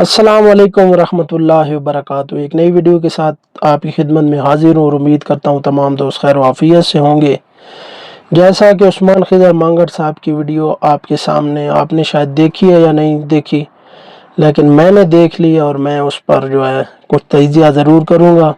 अस्सलाम वालेकुम रहमतुल्लाहि व बरकातुहू। एक नई वीडियो के साथ आपकी खिदमत में हाजिर हूँ और उम्मीद करता हूँ तमाम दोस्त खैर आफियत से होंगे। जैसा कि उस्मान खिजर मांगट साहब की वीडियो आपके सामने आपने शायद देखी है या नहीं देखी, लेकिन मैंने देख ली और मैं उस पर जो है कुछ तजिया ज़रूर करूँगा।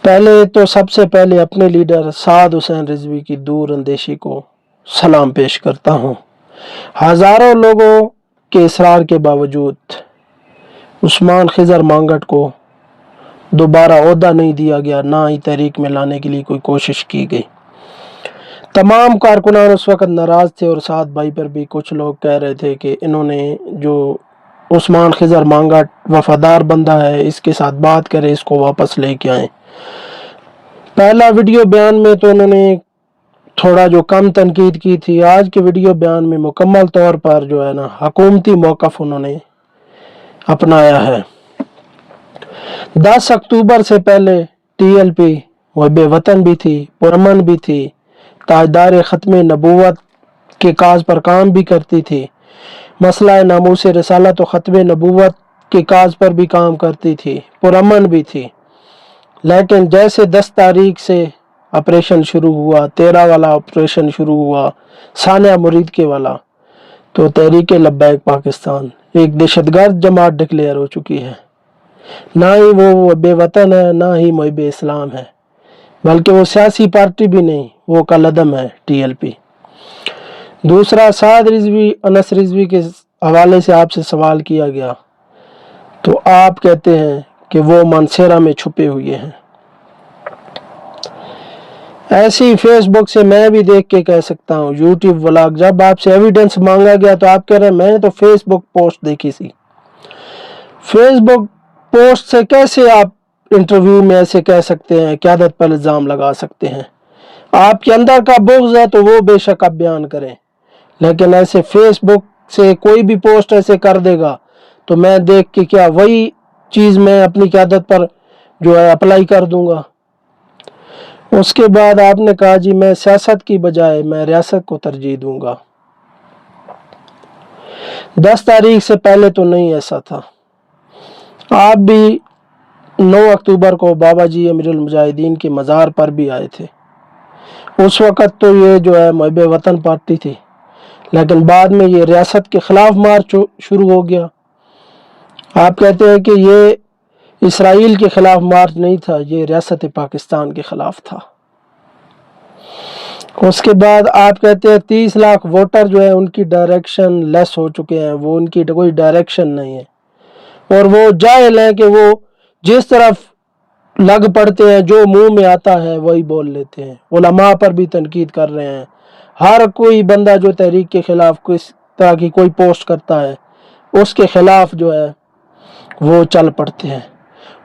पहले तो सबसे पहले अपने लीडर साद हुसैन रिजवी की दूर अंदेशी को सलाम पेश करता हूँ। हज़ारों लोगों के इसरार के बावजूद उस्मान खिजर मांगट को दोबारा ओहदा नहीं दिया गया, ना ही तहरीक में लाने के लिए कोई कोशिश की गई। तमाम कारकुनान उस वक़्त नाराज़ थे और साद भाई पर भी कुछ लोग कह रहे थे कि इन्होंने जो उस्मान खिजर मांगट वफादार बंदा है, इसके साथ बात करें, इसको वापस लेके आएँ। पहला वीडियो बयान में तो उन्होंने थोड़ा जो कम तनकीद की थी, आज के वीडियो बयान में मुकम्मल तौर पर जो है ना हुकूमती मौक़िफ़ उन्होंने अपनाया है। 10 अक्टूबर से पहले TLP मुहिब वतन भी थी, पुरअमन भी थी, ताजदार ख़त्म नबूवत के काज पर काम भी करती थी, मसला नामूस रिसालत और ख़त्म नबूवत के काज पर भी काम करती थी, पुरअमन भी थी। लेकिन जैसे 10 तारीख से ऑपरेशन शुरू हुआ, 13 वाला ऑपरेशन शुरू हुआ, सानिया मुरीद के वाला, तो तहरीक लब्बैक पाकिस्तान एक दहशतगर्द जमात डिक्लेयर हो चुकी है। ना ही वो बेवतन है, ना ही मुहिब इस्लाम है, बल्कि वो सियासी पार्टी भी नहीं, वो कलअदम है TLP। दूसरा, साद रिजवी अनस रिजवी के हवाले से आपसे सवाल किया गया तो आप कहते हैं कि वो मानसेरा में छुपे हुए हैं। ऐसे ही फेसबुक से मैं भी देख के कह सकता हूँ, यूट्यूब व्लॉग, जब आपसे एविडेंस मांगा गया तो आप कह रहे हैं मैंने तो फेसबुक पोस्ट देखी थी। फेसबुक पोस्ट से कैसे आप इंटरव्यू में ऐसे कह सकते हैं, क़यादत पर इल्ज़ाम लगा सकते हैं? आपके अंदर का बुग़्ज़ है तो वो बेशक आप बयान करें, लेकिन ऐसे फेसबुक से कोई भी पोस्ट ऐसे कर देगा तो मैं देख के क्या वही चीज़ मैं अपनी क़यादत पर जो है अप्लाई कर दूंगा। उसके बाद आपने कहा जी मैं सियासत की बजाय मैं रियासत को तरजीह दूंगा। 10 तारीख से पहले तो नहीं ऐसा था। आप भी 9 अक्टूबर को बाबा जी अमीरुल मुजाहिदीन के मज़ार पर भी आए थे। उस वक़्त तो ये जो है मुहिब वतन पार्टी थी, लेकिन बाद में ये रियासत के ख़िलाफ़ मार्च शुरू हो गया। आप कहते हैं कि ये इसराइल के ख़िलाफ़ मार्च नहीं था, ये रियासत पाकिस्तान के ख़िलाफ़ था। उसके बाद आप कहते हैं 30 लाख वोटर जो है उनकी डायरेक्शन लेस हो चुके हैं, वो उनकी कोई डायरेक्शन नहीं है और वो जाहिल है कि वो जिस तरफ लग पड़ते हैं, जो मुंह में आता है वही बोल लेते हैं। उलमा पर भी तनकीद कर रहे हैं। हर कोई बंदा जो तहरीक के ख़िलाफ़ किस तरह की कोई पोस्ट करता है उसके ख़िलाफ़ जो है वो चल पड़ते हैं।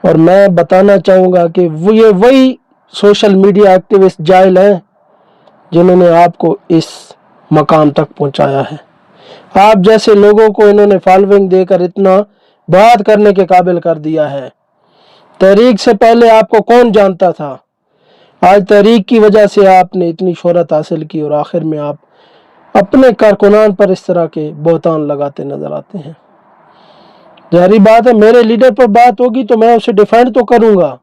और मैं बताना चाहूँगा कि वो ये वही सोशल मीडिया एक्टिविस्ट जाहिल हैं जिन्होंने आपको इस मकाम तक पहुँचाया है। आप जैसे लोगों को इन्होंने फॉलोइंग देकर इतना बात करने के काबिल कर दिया है। तहरीक से पहले आपको कौन जानता था? आज तहरीक की वजह से आपने इतनी शोहरत हासिल की और आखिर में आप अपने कारकुनान पर इस तरह के बहतान लगाते नजर आते हैं। जाहिर बात है मेरे लीडर पर बात होगी तो मैं उसे डिफेंड तो करूंगा।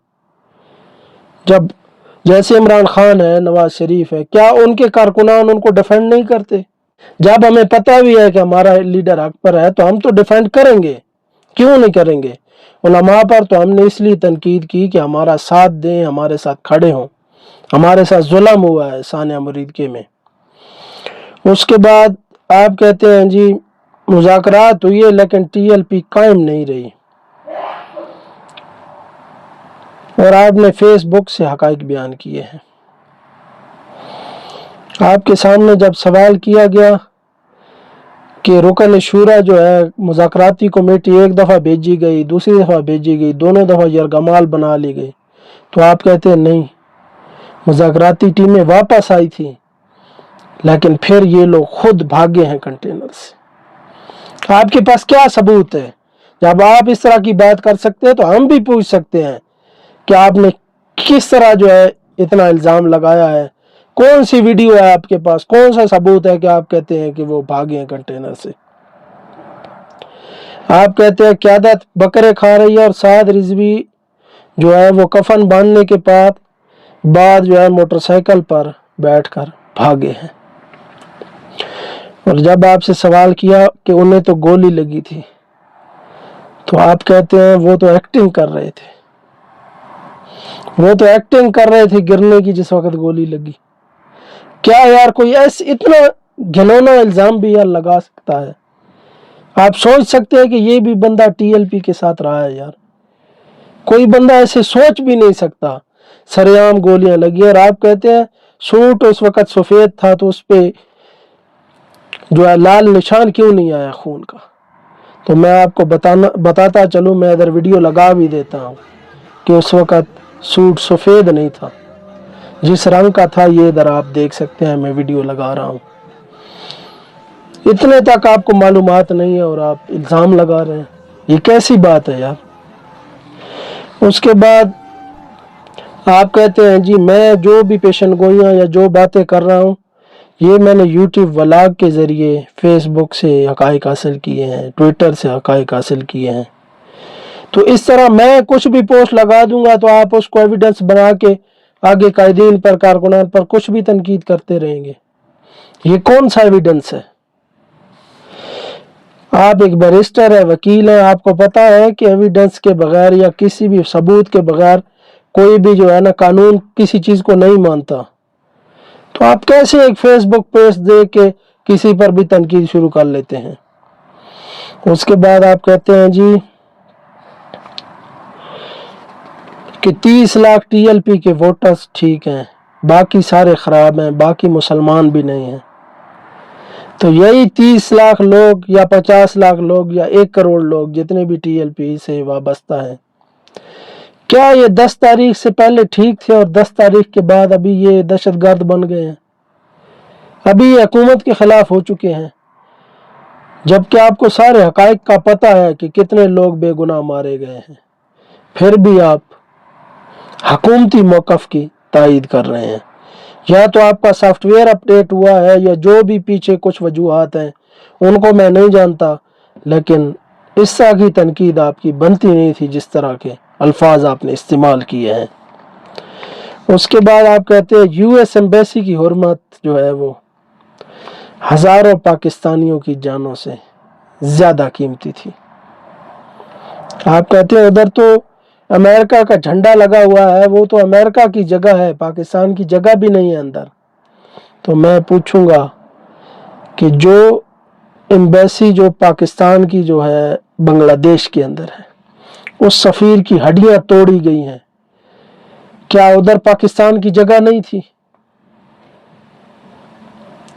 जब जैसे इमरान खान है, नवाज शरीफ है, क्या उनके कारकुनान उनको डिफेंड नहीं करते? जब हमें पता भी है कि हमारा लीडर हक पर है तो हम तो डिफेंड करेंगे, क्यों नहीं करेंगे? उलमा पर तो हमने इसलिए तनकीद की कि हमारा साथ दें, हमारे साथ खड़े हों। हमारे साथ जुल्म हुआ है सानिया मुरीद के में। उसके बाद आप कहते हैं जी मुज़ाकरात हुई है लेकिन TLP कायम नहीं रही, और आपने फेसबुक से हकाइक बयान किए हैं। आपके सामने जब सवाल किया गया कि रुकन शूरा जो है मुज़ाकराती कमेटी एक दफ़ा भेजी गई, दूसरी दफ़ा भेजी गई, दोनों दफ़ा यरगमाल बना ली गई, तो आप कहते हैं नहीं, मुज़ाकराती टीमें वापस आई थी लेकिन फिर ये लोग खुद भागे हैं कंटेनर से। आपके पास क्या सबूत है? जब आप इस तरह की बात कर सकते हैं तो हम भी पूछ सकते हैं कि आपने किस तरह जो है इतना इल्ज़ाम लगाया है। कौन सी वीडियो है आपके पास, कौन सा सबूत है कि आप कहते हैं कि वो भागे हैं कंटेनर से? आप कहते हैं क़यादत बकरे खा रही है और साद रिजवी जो है वो कफन बांधने के बाद जो है मोटरसाइकिल पर बैठकर भागे हैं। और जब आपसे सवाल किया कि उन्हें तो गोली लगी थी, तो आप कहते हैं वो तो एक्टिंग कर रहे थे, वो तो एक्टिंग कर रहे थे गिरने की जिस वक्त गोली लगी। क्या यार कोई ऐसे इतना घिनौना इल्जाम भी यार लगा सकता है? आप सोच सकते हैं कि ये भी बंदा टीएलपी के साथ रहा है यार। कोई बंदा ऐसे सोच भी नहीं सकता। सरेआम गोलियां लगी और आप कहते हैं सूट उस वक्त सफेद था तो उस पे जो है लाल निशान क्यों नहीं आया खून का? तो मैं आपको बताता चलूं, मैं इधर वीडियो लगा भी देता हूं कि उस वक्त सूट सफेद नहीं था, जिस रंग का था ये इधर आप देख सकते हैं, मैं वीडियो लगा रहा हूं। इतने तक आपको मालूमात नहीं है और आप इल्जाम लगा रहे हैं, ये कैसी बात है यार? उसके बाद आप कहते हैं जी मैं जो भी पेशन गोइयाँ या जो बातें कर रहा हूँ ये मैंने यूट्यूब व्लॉग के ज़रिए फेसबुक से हक़ाइक़ हासिल किए हैं, ट्विटर से हक़ाइक़ हासिल किए हैं। तो इस तरह मैं कुछ भी पोस्ट लगा दूंगा तो आप उसको एविडेंस बना के आगे कायदीन पर, कारकुनान पर कुछ भी तनकीद करते रहेंगे। ये कौन सा एविडेंस है? आप एक बैरिस्टर है, वकील है, आपको पता है कि एविडेंस के बगैर या किसी भी सबूत के बगैर कोई भी जो है ना कानून किसी चीज को नहीं मानता। तो आप कैसे एक फेसबुक पेज दे के किसी पर भी तनकीद शुरू कर लेते हैं? उसके बाद आप कहते हैं जी कि 30 लाख टीएलपी के वोटर्स ठीक हैं, बाकी सारे खराब हैं, बाकी मुसलमान भी नहीं हैं। तो यही 30 लाख लोग या 50 लाख लोग या 1 करोड़ लोग जितने भी टीएलपी से वाबस्ता हैं, क्या ये 10 तारीख से पहले ठीक थे और 10 तारीख के बाद अभी ये दहशतगर्द बन गए हैं? अभी ये हुकूमत के खिलाफ हो चुके हैं, जबकि आपको सारे हकाइक का पता है कि कितने लोग बेगुनाह मारे गए हैं, फिर भी आप हुकूमती मौक़िफ़ की तायीद कर रहे हैं। या तो आपका सॉफ्टवेयर अपडेट हुआ है या जो भी पीछे कुछ वजूहात हैं उनको मैं नहीं जानता, लेकिन इस तरह की तनकीद आपकी बनती नहीं थी जिस तरह के अल्फाज आपने इस्तेमाल किए हैं। उसके बाद आप कहते हैं यूएस एम्बेसी की हुर्मत जो है वो हज़ारों पाकिस्तानियों की जानों से ज़्यादा कीमती थी। आप कहते हैं उधर तो अमेरिका का झंडा लगा हुआ है, वो तो अमेरिका की जगह है, पाकिस्तान की जगह भी नहीं है अंदर। तो मैं पूछूंगा कि जो एम्बेसी जो पाकिस्तान की जो है बांग्लादेश के अंदर है, उस सफ़ीर की हड्डियां तोड़ी गई हैं, क्या उधर पाकिस्तान की जगह नहीं थी?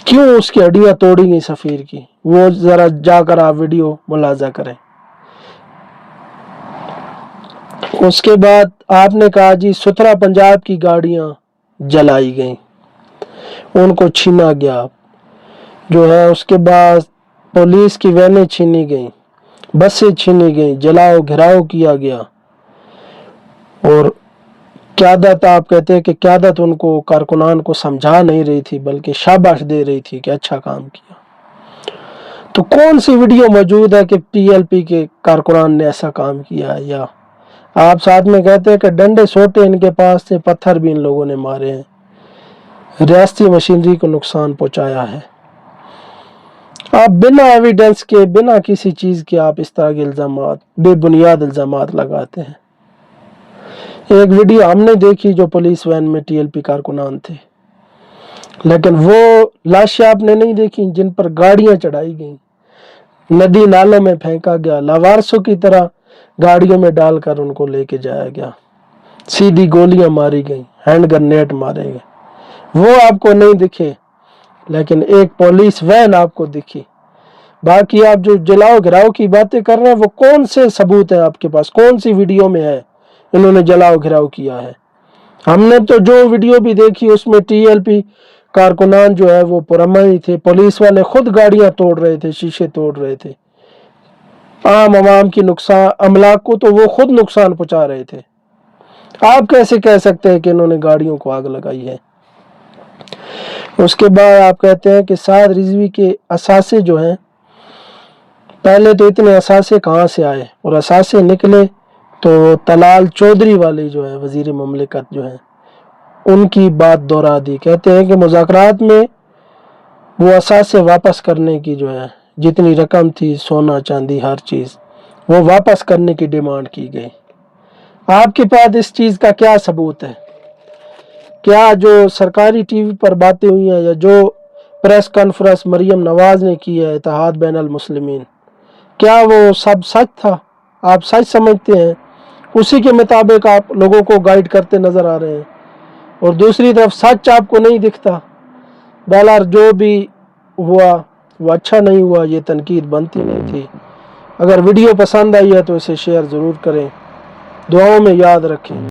क्यों उसकी हड्डियां तोड़ी गई सफ़ीर की? वो ज़रा जाकर आप वीडियो मुलाजा करें। उसके बाद आपने कहा जी सुथरा पंजाब की गाड़ियां जलाई गईं, उनको छीना गया जो है। उसके बाद पुलिस की वैनें छीनी गईं, बसें छीनी गईं, जलाओ घिराव किया गया। और क़यादत, आप कहते हैं कि क़यादत उनको कारकुनान को समझा नहीं रही थी बल्कि शाबाश दे रही थी कि अच्छा काम किया। तो कौन सी वीडियो मौजूद है कि टीएलपी के कारकुनान ने ऐसा काम किया है? या आप साथ में कहते हैं कि डंडे सोटे इनके पास थे, पत्थर भी इन लोगों ने मारे हैं, रियासती मशीनरी को नुकसान पहुंचाया है। आप बिना एविडेंस के, बिना किसी चीज के आप इस तरह के इल्जामात, बेबुनियाद इल्जामात लगाते हैं। एक वीडियो हमने देखी जो पुलिस वैन में टीएलपी कारकुनान थे, लेकिन वो लाशें आपने नहीं देखी जिन पर गाड़ियां चढ़ाई गई, नदी नालों में फेंका गया, लावारसों की तरह गाड़ियों में डालकर उनको लेके जाया गया, सीधी गोलियां मारी गई, हैंड ग्रेनेड मारे गए। वो आपको नहीं दिखे, लेकिन एक पुलिस वैन आपको दिखी। बाकी आप जो जलाओ घिराव की बातें कर रहे हैं, वो कौन से सबूत है आपके पास? कौन सी वीडियो में है इन्होंने जलाओ घिराव किया है? हमने तो जो वीडियो भी देखी उसमें टीएलपी कारकुनान जो है वो पुरअमन ही थे, पुलिस वाले खुद गाड़ियां तोड़ रहे थे, शीशे तोड़ रहे थे, आम आवाम की नुकसान, अमलाक को तो वो खुद नुकसान पहुंचा रहे थे। आप कैसे कह सकते हैं कि इन्होंने गाड़ियों को आग लगाई है? उसके बाद आप कहते हैं कि साद रिजवी के असासे जो हैं پہلے تو اتنے اثاثے کہاں سے آئے، اور اثاثے نکلے تو طلال چودھری والے جو ہے وزیر مملکت جو ہے ان کی بات دہرا دی. کہتے ہیں کہ مذاکرات میں وہ اثاثے واپس کرنے کی جو ہے جتنی رقم تھی، سونا چاندی ہر چیز، وہ واپس کرنے کی ڈیمانڈ کی گئی. آپ کے پاس اس چیز کا کیا ثبوت ہے؟ کیا جو سرکاری ٹی وی پر باتیں ہوئی ہیں یا جو پریس کانفرنس مریم نواز نے کی ہے اتحاد بین المسلمین، کیا وہ سب سچ تھا؟ آپ سچ سمجھتے ہیں؟ اسی کے مطابق آپ لوگوں کو گائیڈ کرتے نظر آ رہے ہیں، اور دوسری طرف سچ آپ کو نہیں دکھتا. بہرحال جو بھی ہوا وہ اچھا نہیں ہوا، یہ تنقید بنتی نہیں تھی. اگر ویڈیو پسند آئی ہے تو اسے شیئر ضرور کریں، دعاؤں میں یاد رکھیں.